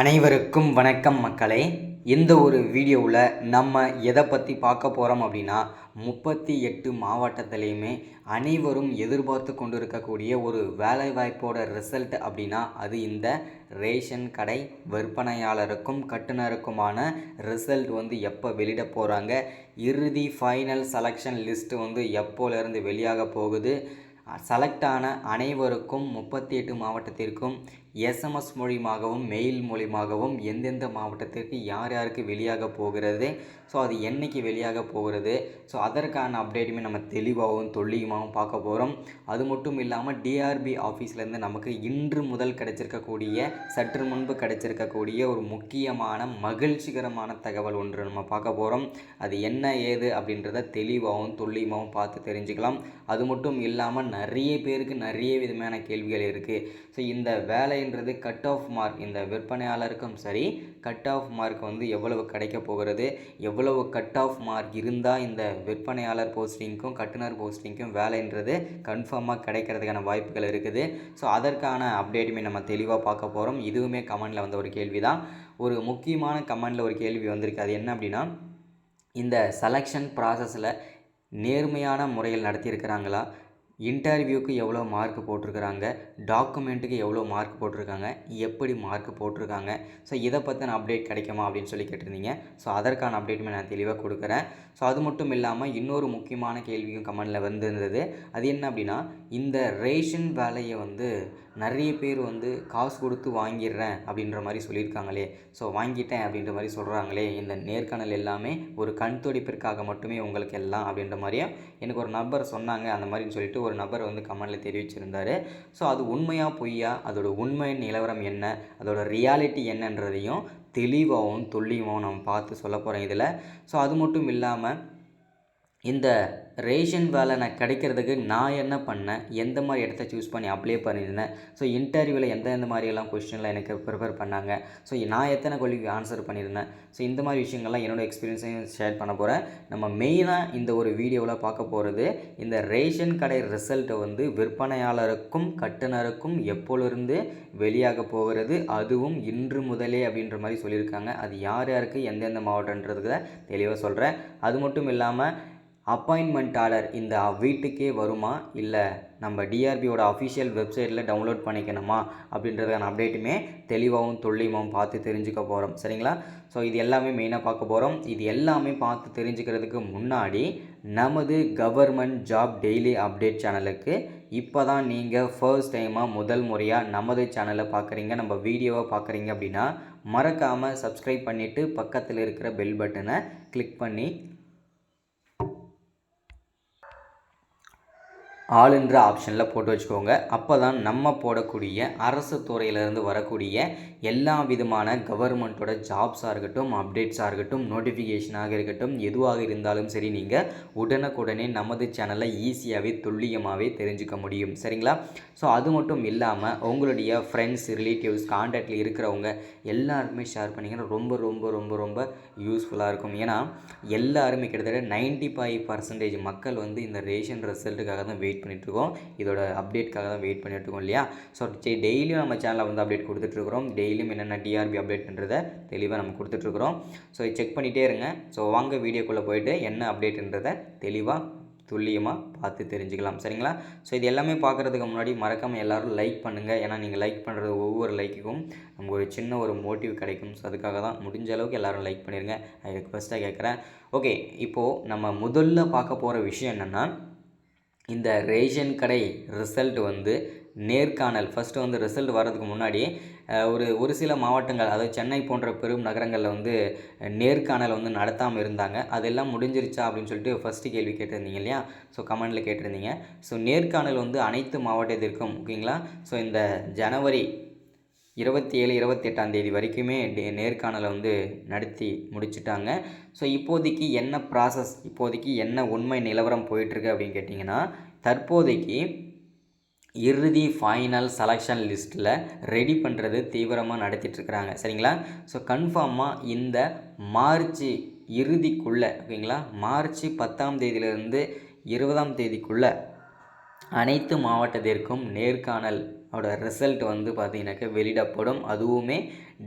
அனைவருக்கும் வணக்கம் மக்களே. இந்த ஒரு வீடியோவில் நம்ம எதை பற்றி பார்க்க போகிறோம் அப்படின்னா 38 மாவட்டத்திலையுமே அனைவரும் எதிர்பார்த்து கொண்டு இருக்கக்கூடிய ஒரு வேலைவாய்ப்போட ரிசல்ட் அப்படின்னா அது இந்த ரேஷன் கடை விற்பனையாளருக்கும் கட்டுனருக்குமான ரிசல்ட் எப்போ வெளியிட போகிறாங்க, இறுதி ஃபைனல் செலெக்ஷன் லிஸ்ட்டு எப்போலேருந்து வெளியாக போகுது, செலக்ட் ஆன அனைவருக்கும் 38 மாவட்டத்திற்கும் எஸ்எம்எஸ் மூலியமாகவும் மெயில் மூலியமாகவும் எந்தெந்த மாவட்டத்திற்கு யார் யாருக்கு வெளியாக போகிறது, ஸோ அது என்றைக்கு வெளியாக போகிறது, ஸோ அதற்கான அப்டேட்டுமே நம்ம தெளிவாகவும் துல்லியமாகவும் பார்க்க போகிறோம். அது மட்டும் இல்லாமல் டிஆர்பி ஆஃபீஸ்லேருந்து நமக்கு இன்று முதல் கிடைச்சிருக்கக்கூடிய சற்று முன்பு கிடைச்சிருக்கக்கூடிய ஒரு முக்கியமான மகிழ்ச்சிகரமான தகவல் ஒன்று நம்ம பார்க்க போகிறோம். அது என்ன ஏது அப்படின்றத தெளிவாகவும் துல்லியமாகவும் பார்த்து தெரிஞ்சுக்கலாம். அது மட்டும் இல்லாமல் நிறைய பேருக்கு நிறைய விதமான கேள்விகள் இருக்குது. ஸோ இந்த வேலைன்றது கட் ஆஃப் மார்க், இந்த விற்பனையாளருக்கும் சரி கட் ஆஃப் மார்க் எவ்வளவு கிடைக்க போகிறது, எவ்வளவு கட் ஆஃப் மார்க் இருந்தால் இந்த விற்பனையாளர் போஸ்டிங்க்கும் கட்டுனர் போஸ்டிங்க்கும் வேலைன்றது கன்ஃபார்மாக கிடைக்கிறதுக்கான வாய்ப்புகள் இருக்குது. ஸோ அதற்கான அப்டேட்டுமே நம்ம தெளிவாக பார்க்க போகிறோம். இதுவுமே கமெண்டில் வந்த ஒரு கேள்வி தான். ஒரு முக்கியமான கமெண்டில் ஒரு கேள்வி வந்திருக்கு. அது என்ன அப்படின்னா, இந்த செலெக்ஷன் ப்ராசஸில் நேர்மையான முறையில் நடத்தியிருக்கிறாங்களா, இன்டர்வியூக்கு எவ்வளோ மார்க் போட்டிருக்கிறாங்க, டாக்குமெண்ட்டுக்கு எவ்வளோ மார்க் போட்டிருக்காங்க, எப்படி மார்க் போட்டிருக்காங்க, ஸோ இதை பற்றின அப்டேட் கிடைக்குமா அப்படின்னு சொல்லி கேட்டிருந்தீங்க. ஸோ அதற்கான அப்டேட்டுமே நான் தெளிவாக கொடுக்குறேன். ஸோ அது மட்டும் இல்லாமல் இன்னொரு முக்கியமான கேள்வியும் கமெண்டில் வந்திருந்தது. அது என்ன அப்படின்னா, இந்த ரேஷன் வேலையை நிறைய பேர் காசு கொடுத்து வாங்கிடுறேன் அப்படின்ற மாதிரி சொல்லியிருக்காங்களே, ஸோ வாங்கிட்டேன் அப்படின்ற மாதிரி சொல்கிறாங்களே, இந்த நேர்காணல் எல்லாமே ஒரு கண் துடைப்பிற்காக மட்டுமே உங்களுக்கு எல்லாம் அப்படின்ற மாதிரியும் எனக்கு ஒரு நபர் சொன்னாங்க. அந்த மாதிரின்னு சொல்லிட்டு ஒரு நபர் கமெண்டில் தெரிவிச்சிருந்தார். ஸோ அது உண்மையா பொய்யா, அதோட உண்மை நிலவரம் என்ன, அதோட ரியாலிட்டி என்னன்றதையும் தெளிவாகவும் துல்லியமாகவும் நம்ம பார்த்து சொல்ல போகிறோம் இதில். ஸோ அது மட்டும் இல்லாமல் இந்த ரேஷன் வேலை நான் கிடைக்கிறதுக்கு நான் என்ன பண்ணேன், எந்த மாதிரி இடத்த சூஸ் பண்ணி அப்ளை பண்ணியிருந்தேன், ஸோ இன்டர்வியூவில் எந்தெந்த மாதிரியெல்லாம் கொஸ்டின்லாம் எனக்கு ப்ரிப்பேர் பண்ணாங்க, ஸோ நான் எத்தனை கேள்விக்கு ஆன்சர் பண்ணியிருந்தேன், ஸோ இந்த மாதிரி விஷயங்கள்லாம் என்னோடய எக்ஸ்பீரியன்ஸையும் ஷேர் பண்ண போகிறேன். நம்ம மெயினாக இந்த ஒரு வீடியோவில் பார்க்க போகிறது இந்த ரேஷன் கடை ரிசல்ட்டை விற்பனையாளருக்கும் கட்டுனருக்கும் எப்போலிருந்து வெளியாக போகிறது, அதுவும் இன்று முதலே அப்படின்ற மாதிரி சொல்லியிருக்காங்க. அது யார் யாருக்கு எந்தெந்த மாவட்டன்றதுக்கு தெளிவாக சொல்கிறேன். அது மட்டும் இல்லாமல் அப்பாயின்மெண்ட் ஆர்டர் இந்த வீட்டுக்கே வருமா, இல்லை நம்ம டிஆர்பியோட அஃபிஷியல் வெப்சைட்டில் டவுன்லோட் பண்ணிக்கணுமா அப்படின்றதுக்கான அப்டேட்டுமே தெளிவாகவும் துல்லியமாகவும் பார்த்து தெரிஞ்சுக்க போகிறோம். சரிங்களா? ஸோ இது எல்லாமே மெயினாக பார்க்க போகிறோம். இது எல்லாமே பார்த்து தெரிஞ்சுக்கிறதுக்கு முன்னாடி நமது கவர்மெண்ட் ஜாப் டெய்லி அப்டேட் சேனலுக்கு இப்போ தான் நீங்கள் ஃபர்ஸ்ட் டைமாக முதல் முறையாக நமது சேனலை பார்க்குறீங்க, நம்ம வீடியோவை பார்க்குறீங்க அப்படின்னா மறக்காமல் சப்ஸ்கிரைப் பண்ணிவிட்டு பக்கத்தில் இருக்கிற பெல் பட்டனை கிளிக் பண்ணி ஆளுன்ற ஆப்ஷனில் போட்டு வச்சுக்கோங்க. அப்போ தான் நம்ம போடக்கூடிய அரசு துறையிலேருந்து வரக்கூடிய எல்லா விதமான கவர்மெண்ட்டோட ஜாப்ஸாக இருக்கட்டும், அப்டேட்ஸாக இருக்கட்டும், நோட்டிஃபிகேஷனாக இருக்கட்டும், எதுவாக இருந்தாலும் சரி நீங்கள் உடனுக்குடனே நமது சேனலில் ஈஸியாகவே துல்லியமாகவே தெரிஞ்சுக்க முடியும். சரிங்களா? ஸோ அது மட்டும் இல்லாமல் உங்களுடைய ஃப்ரெண்ட்ஸ், ரிலேட்டிவ்ஸ், கான்டாக்டில் இருக்கிறவங்க எல்லாருக்குமே ஷேர் பண்ணிங்கன்னா ரொம்ப ரொம்ப ரொம்ப ரொம்ப யூஸ்ஃபுல்லாக இருக்கும். ஏன்னா எல்லாருமே கிட்டத்தட்ட 95% மக்கள் இந்த ரேஷன் ரிசல்ட்டுக்காக தான் வெயிட் பண்ணிகிட்ருக்கோம், இதோட அப்டேட்காக தான் வெயிட் பண்ணிகிட்ருக்கோம் இல்லையா? ஸோ டெய்லியும் நம்ம சேனலில் அப்டேட் கொடுத்துட்ருக்குறோம். டெய்லியும் என்னென்ன டிஆர்பி அப்டேட்ன்றதை தெளிவாக நம்ம கொடுத்துட்ருக்குறோம். ஸோ செக் பண்ணிகிட்டே இருங்க. ஸோ வாங்க வீடியோக்குள்ளே போய்ட்டு என்ன அப்டேட்ன்றதை தெளிவாக துல்லியமாக பார்த்து தெரிஞ்சுக்கலாம். சரிங்களா? ஸோ இது எல்லாமே பார்க்குறதுக்கு முன்னாடி மறக்காமல் எல்லோரும் லைக் பண்ணுங்கள். ஏன்னா நீங்கள் லைக் பண்ணுறது ஒவ்வொரு லைக்குக்கும் நமக்கு ஒரு சின்ன ஒரு மோட்டிவ் கிடைக்கும். ஸோ அதுக்காக தான் முடிஞ்ச அளவுக்கு எல்லோரும் லைக் பண்ணிடுங்க. அது ரெக்வெஸ்ட்டாக கேட்குறேன். ஓகே, இப்போது நம்ம முதல்ல பார்க்க போகிற விஷயம் என்னென்னா, இந்த ரேஷன் கடை ரிசல்ட் நேர்காணல் ஃபஸ்ட்டு ரிசல்ட் வர்றதுக்கு முன்னாடி ஒரு சில மாவட்டங்கள், அதாவது சென்னை போன்ற பெரும் நகரங்களில் நேர்காணல் நடத்தாமல் இருந்தாங்க. அதெல்லாம் முடிஞ்சிருச்சா அப்படின்னு சொல்லிட்டு ஃபஸ்ட்டு கேள்வி கேட்டிருந்தீங்க இல்லையா? ஸோ கமெண்டில் கேட்டிருந்தீங்க. ஸோ நேர்காணல் அனைத்து மாவட்டத்திற்கும் ஓகேங்களா? ஸோ இந்த ஜனவரி 27, 28 வரைக்குமே நேர்காணலை நடத்தி முடிச்சுட்டாங்க. ஸோ இப்போதைக்கு என்ன ப்ராசஸ், இப்போதைக்கு என்ன உண்மை நிலவரம் போயிட்டுருக்கு அப்படின்னு கேட்டிங்கன்னா, தற்போதைக்கு இறுதி ஃபைனல் செலெக்ஷன் லிஸ்ட்டில் ரெடி பண்ணுறது தீவிரமாக நடத்திட்டுருக்குறாங்க. சரிங்களா? ஸோ கன்ஃபார்மாக இந்த மார்ச் இறுதிக்குள்ளே ஓகேங்களா, மார்ச் 10ஆம் தேதியிலிருந்து 20ஆம் தேதிக்குள்ளே அனைத்து மாவட்டத்திற்கும் நேர்காணல் ரிசல்ட் வந்து பார்த்தீங்கன்னாக்கா வெளியிடப்படும். அதுவுமே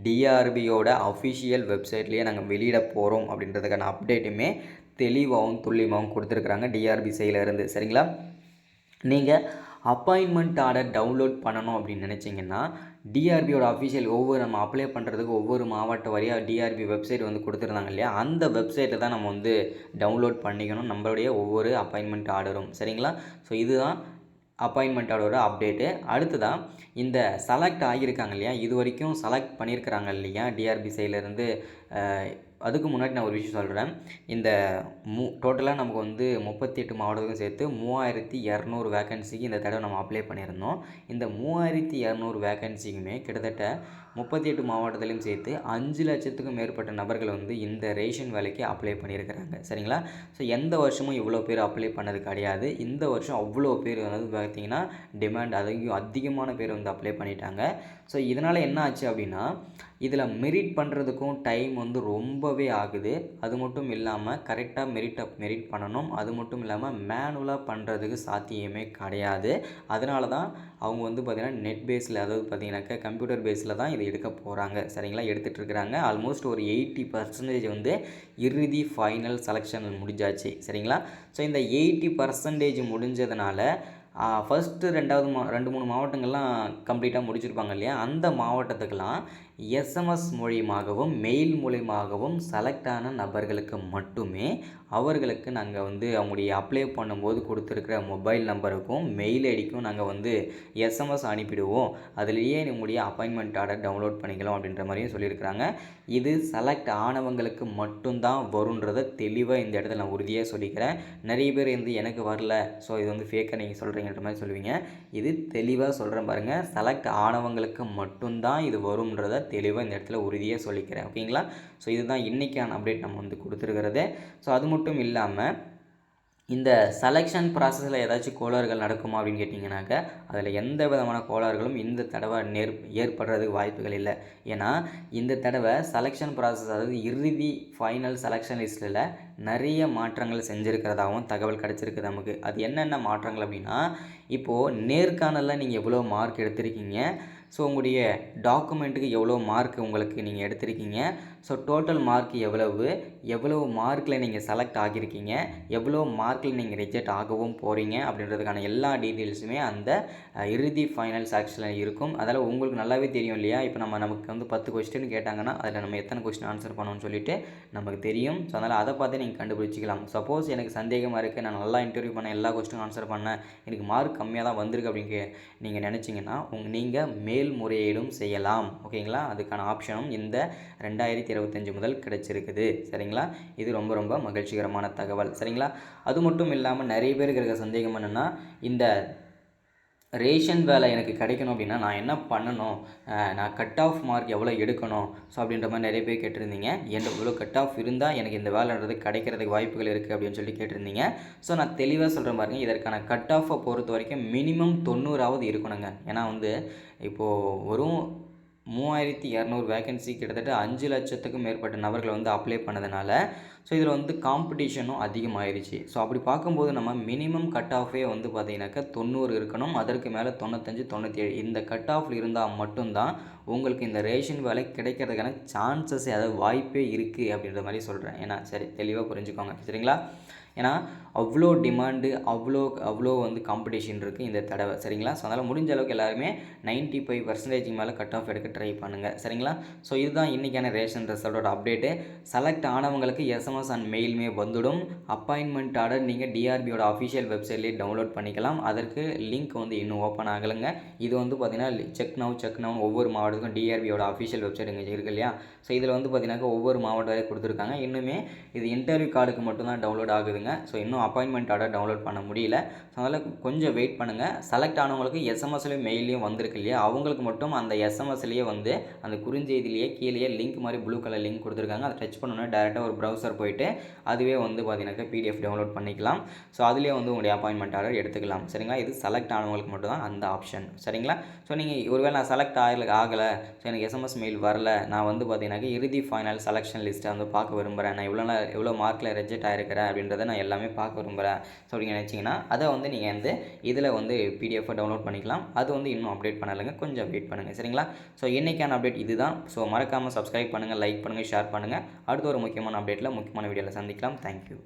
டிஆர்பியோட அஃபிஷியல் வெப்சைட்லேயே நாங்கள் வெளியிட போகிறோம் அப்படின்றதுக்கான அப்டேட்டுமே தெளிவாகவும் துல்லியமாகவும் கொடுத்துருக்குறாங்க டிஆர்பி சைடிலேருந்து. சரிங்களா? நீங்கள் அப்பாயின்மெண்ட் ஆர்டர் டவுன்லோட் பண்ணணும் அப்படின்னு நினச்சிங்கன்னா டிஆர்பியோட அஃபிஷியல் நம்ம அப்ளை பண்ணுறதுக்கு ஒவ்வொரு மாவட்ட வாரியாக டிஆர்பி வெப்சைட் வந்து கொடுத்துருந்தாங்க இல்லையா, அந்த வெப்சைட்டை தான் நம்ம வந்து டவுன்லோட் பண்ணிக்கணும் நம்மளுடைய ஒவ்வொரு அப்பாயின்மெண்ட் ஆர்டரும். சரிங்களா? ஸோ இதுதான் அப்பாயின்மெண்ட் ஆர்டரோட அப்டேட்டு. அடுத்ததான் இந்த செலக்ட் ஆகியிருக்காங்க இல்லையா, இது வரைக்கும் செலக்ட் பண்ணியிருக்கிறாங்க இல்லையா டிஆர்பி சைட்லேருந்து. அதுக்கு முன்னாடி நான் ஒரு விஷயம் சொல்கிறேன். இந்த டோட்டலாக நமக்கு வந்து 38 மாவட்டத்துக்கும் சேர்த்து 3200 வேக்கன்சிக்கு இந்த தடவை நம்ம அப்ளை பண்ணியிருந்தோம். இந்த 3200 வேக்கன்சிக்குமே கிட்டத்தட்ட 38 மாவட்டத்திலையும் சேர்த்து 5,00,000க்கும் மேற்பட்ட நபர்கள் வந்து இந்த ரேஷன் வேலைக்கு அப்ளை பண்ணியிருக்கிறாங்க. சரிங்களா? ஸோ எந்த வருஷமும் இவ்வளோ பேர் அப்ளை பண்ணது கிடையாது. இந்த வருஷம் அவ்வளோ பேர் வந்து பார்த்திங்கன்னா டிமாண்ட் அதிகமான பேர் வந்து அப்ளை பண்ணிட்டாங்க. ஸோ இதனால் என்ன ஆச்சு அப்படின்னா, இதில் மெரிட் பண்ணுறதுக்கும் டைம் வந்து ரொம்பவே ஆகுது. அது மட்டும் இல்லாமல் கரெக்டாக மெரிட் பண்ணணும். அது மட்டும் இல்லாமல் மேனுவலாக பண்ணுறதுக்கு சாத்தியமே கிடையாது. அதனால தான் அவங்க வந்து பார்த்திங்கன்னா நெட் பேஸில், அதாவது பார்த்திங்கனாக்கா கம்ப்யூட்டர் பேஸில் தான் இதை எடுக்க போகிறாங்க. சரிங்களா? எடுத்துகிட்டு இருக்கிறாங்க. ஆல்மோஸ்ட் ஒரு 80% வந்து இறுதி ஃபைனல் செலெக்ஷன் முடிஞ்சாச்சு. சரிங்களா? ஸோ இந்த 80% முடிஞ்சதுனால ஃபஸ்ட்டு 2-3 மாவட்டங்கள்லாம் கம்ப்ளீட்டாக முடிச்சிருப்பாங்க இல்லையா, அந்த மாவட்டத்துக்கெல்லாம் எஸ்எம்எஸ் மூலியமாகவும் மெயில் மூலியமாகவும் செலக்ட் ஆன நபர்களுக்கு மட்டுமே அவர்களுக்கு நாங்கள் வந்து அவங்களுடைய அப்ளை பண்ணும்போது கொடுத்துருக்கிற மொபைல் நம்பருக்கும் மெயில் ஐடிக்கும் நாங்கள் வந்து எஸ்எம்எஸ் அனுப்பிடுவோம். அதுலேயே உங்களுடைய அப்பாயின்மெண்ட் ஆர்டர் டவுன்லோட் பண்ணிக்கலாம் அப்படின்ற மாதிரியும் சொல்லியிருக்கிறாங்க. இது செலக்ட் ஆனவங்களுக்கு மட்டும்தான் வருன்றதை தெளிவாக இந்த இடத்துல நான் உறுதியாக சொல்லிக்கிறேன். நிறைய பேர் வந்து எனக்கு வரல, ஸோ இது வந்து ஃபேக்காக நீங்கள் சொல்கிறீங்கன்ற மாதிரி சொல்லுவீங்க. இது தெளிவாக சொல்கிறேன் பாருங்கள், செலக்ட் ஆனவங்களுக்கு மட்டும்தான் இது வரும்ன்றதை தெளிவாக இந்த இடத்துல உறுதியாக சொல்லிக்கிறேன். ஓகேங்களா? ஸோ இதுதான் இன்றைக்கான அப்டேட் நம்ம வந்து கொடுத்துருக்கிறது. ஸோ அது மட்டும் இல்லாமல் இந்த செலெக்ஷன் ப்ராசஸில் ஏதாச்சும் கோளாறுகள் நடக்குமா அப்படின்னு கேட்டிங்கனாக்க, அதில் எந்த விதமான கோளாறுகளும் இந்த தடவை ஏற்படுறதுக்கு வாய்ப்புகள் இல்லை. ஏன்னா இந்த தடவை செலெக்ஷன் ப்ராசஸ், அதாவது இறுதி ஃபைனல் செலெக்ஷன் லிஸ்ட்டில் நிறைய மாற்றங்கள் செஞ்சுருக்கிறதாகவும் தகவல் கிடச்சிருக்கு நமக்கு. அது என்னென்ன மாற்றங்கள் அப்படின்னா, இப்போது நேர்காணலில் நீங்கள் எவ்வளோ மார்க் எடுத்திருக்கீங்க, ஸோ உங்களுடைய டாக்குமெண்ட்டுக்கு எவ்வளோ மார்க் உங்களுக்கு நீங்கள் எடுத்திருக்கீங்க, ஸோ டோட்டல் மார்க் எவ்வளவு மார்க்கில் நீங்கள் செலக்ட் ஆகியிருக்கீங்க, எவ்வளோ மார்க்கில் நீங்கள் ரிஜெக்ட் ஆகவும் போகிறீங்க அப்படின்றதுக்கான எல்லா டீட்டெயில்ஸுமே அந்த இறுதி ஃபைனல் செலெக்ஷனில் இருக்கும். அதில் உங்களுக்கு நல்லாவே தெரியும் இல்லையா, இப்போ நமக்கு வந்து 10 கொஸ்டின் கேட்டாங்கன்னா அதில் நம்ம எத்தனை கொஸ்டின் ஆன்சர் பண்ணணும்னு சொல்லிட்டு நமக்கு தெரியும். ஸோ அதனால் அதை பார்த்து நீங்கள் கண்டுபிடிச்சிக்கலாம். சப்போஸ் எனக்கு சந்தேகமாக இருக்குது, நான் நல்லா இன்டர்வியூ பண்ணேன், எல்லா கொஸ்டின் ஆன்சர் பண்ணேன், எனக்கு மார்க் கம்மியாக தான் வந்திருக்கு அப்படின்னு நீங்கள் நினச்சிங்கன்னா நீங்கள் மேல்முறையீடும் செய்யலாம். ஓகேங்களா? அதுக்கான ஆப்ஷனும் இந்த 2025 முதல் கிடைச்சிருக்குது. சரிங்களா? இது ரொம்ப ரொம்ப மகிழ்ச்சிகரமான தகவல். சரிங்களா? அது மட்டும் இல்லாமல் நிறைய பேருக்கு இருக்க சந்தேகம் என்னென்னா, இந்த ரேஷன் வேலை எனக்கு கிடைக்கணும் அப்படின்னா நான் என்ன பண்ணணும், நான் கட் ஆஃப் மார்க் எவ்வளோ எடுக்கணும், ஸோ அப்படின்ற மாதிரி நிறைய பேர் கேட்டிருந்தீங்க. இவ்வளோ கட் ஆஃப் இருந்தால் எனக்கு இந்த வேலைன்றது கிடைக்கிறதுக்கு வாய்ப்புகள் இருக்குது அப்படின்னு சொல்லி கேட்டிருந்தீங்க. ஸோ நான் தெளிவாக சொல்கிறேன் பாருங்கள், இதற்கான கட் ஆஃபை பொறுத்த வரைக்கும் மினிமம் 90ஆவது இருக்கணுங்க. ஏன்னா வந்து இப்போது வெறும் 3200 வேக்கன்சி, கிட்டத்தட்ட 5,00,000க்கும் மேற்பட்ட நபர்கள் வந்து அப்ளை பண்ணதுனால ஸோ இதில் வந்து காம்படிஷனும் அதிகமாகிடுச்சு. ஸோ அப்படி பார்க்கும்போது நம்ம மினிமம் கட் ஆஃபே வந்து பார்த்திங்கனாக்கா 90 இருக்கணும். அதற்கு மேலே 95, 97 இந்த கட் ஆஃபில் இருந்தால் மட்டும்தான் உங்களுக்கு இந்த ரேஷன் வேலை கிடைக்கிறதுக்கான சான்சஸ், அதாவது வாய்ப்பே இருக்குது அப்படின்ற மாதிரி சொல்கிறேன். ஏன்னா சரி, தெளிவாக புரிஞ்சுக்கோங்க. சரிங்களா? ஏன்னா அவ்வளோ டிமாண்டு, அவ்வளோ வந்து காம்படிஷன் இருக்குது இந்த தடவை. சரிங்களா? ஸோ அதனால் முடிஞ்ச அளவுக்கு எல்லாருமே 95% மேலே கட் ஆஃப் எடுக்க ட்ரை பண்ணுங்கள். சரிங்களா? ஸோ இதுதான் இன்றைக்கான ரேஷன் ரிசல்ட்டோட அப்டேட்டு. செலக்ட் ஆனவங்களுக்கு எஸ்எம்எஸ் அண்ட் மெயிலுமே வந்துடும். அப்பாயின்மெண்ட் ஆர்டர் நீங்கள் டிஆர்பியோட அஃபிஷியல் வெப்சைட்லேயே டவுன்லோட் பண்ணிக்கலாம். அதற்கு லிங்க் வந்து இன்னும் ஓப்பன் ஆகலைங்க. இது வந்து பார்த்திங்கன்னா செக் நவ் ஒவ்வொரு மாவட்டத்துக்கும் டிஆர்பியோட அஃபிஷியல் வெப்சைட் இங்கே இருக்குது இல்லையா, ஸோ இதில் வந்து பார்த்திங்கனாக்கா ஒவ்வொரு மாவட்டம் கொடுத்துருக்காங்க. இன்னுமே இது இன்டர்வியூ கார்டுக்கு மட்டும்தான் டவுன்லோட் ஆகுதுங்க. ஸோ இன்னும் அப்பாயின்மெண்ட் ஆர்டர் டவுன்லோட் பண்ண முடியல. ஸோ அதனால் கொஞ்சம் வெயிட் பண்ணுங்கள். செலக்ட் ஆனவங்களுக்கு எஸ்எம்எஸ்லேயும் மெயிலையும் வந்திருக்கு இல்லையா, அவங்களுக்கு மட்டும் அந்த எஸ்எம்எஸ்லேயே வந்து அந்த குறுஞ்செய்திலேயே கீழே லிங்க் மாதிரி ப்ளூ கலர் லிங்க் கொடுத்துருக்காங்க. அதை டச் பண்ணோன்னா டேரெக்டாக ஒரு ப்ரௌசர் போயிட்டு அதுவே வந்து பார்த்தீங்கன்னாக்கா பிடிஎஃப் டவுன்லோட் பண்ணிக்கலாம். ஸோ அதுலேயே வந்து உங்களுடைய அப்பாயின்மெண்ட் ஆர்டர் எடுத்துக்கலாம். சரிங்களா? இது செலக்ட் ஆனவங்களுக்கு மட்டும் தான் அந்த ஆப்ஷன். சரிங்களா? ஸோ நீங்கள் ஒருவேளை நான் செலக்ட் ஆகலை, ஸோ எனக்கு எஸ்எம்எஸ் மெயில் வரல, நான் வந்து பார்த்தீங்கன்னாக்கா இறுதி ஃபைனல் செலெக்ஷன் லிஸ்ட்டை வந்து பார்க்க விரும்புகிறேன், நான் எவ்வளோ மார்க்கில் ரிஜெக்ட் ஆகிருக்கிறேன் அப்படின்றத நான் நான் எல்லாமே பார்க்க விரும்புகிறேன் ஸோ அப்படின்னு நினச்சிங்கன்னா அதை வந்து நீங்கள் வந்து இதில் வந்து பிடிஎஃபை டவுன்லோட் பண்ணிக்கலாம். அது வந்து இன்னும் அப்டேட் பண்ணலைங்க, கொஞ்சம் வெயிட் பண்ணுங்கள் சரிங்களா. ஸோ இன்றைக்கான அப்டேட் இதுதான். ஸோ மறக்காமல் சப்ஸ்கிரைப் பண்ணுங்கள், லைக் பண்ணுங்கள், ஷேர் பண்ணுங்கள். அடுத்த ஒரு முக்கியமான அப்டேட்டில் முக்கியமான வீடியோவில் சந்திக்கலாம். தேங்க்யூ.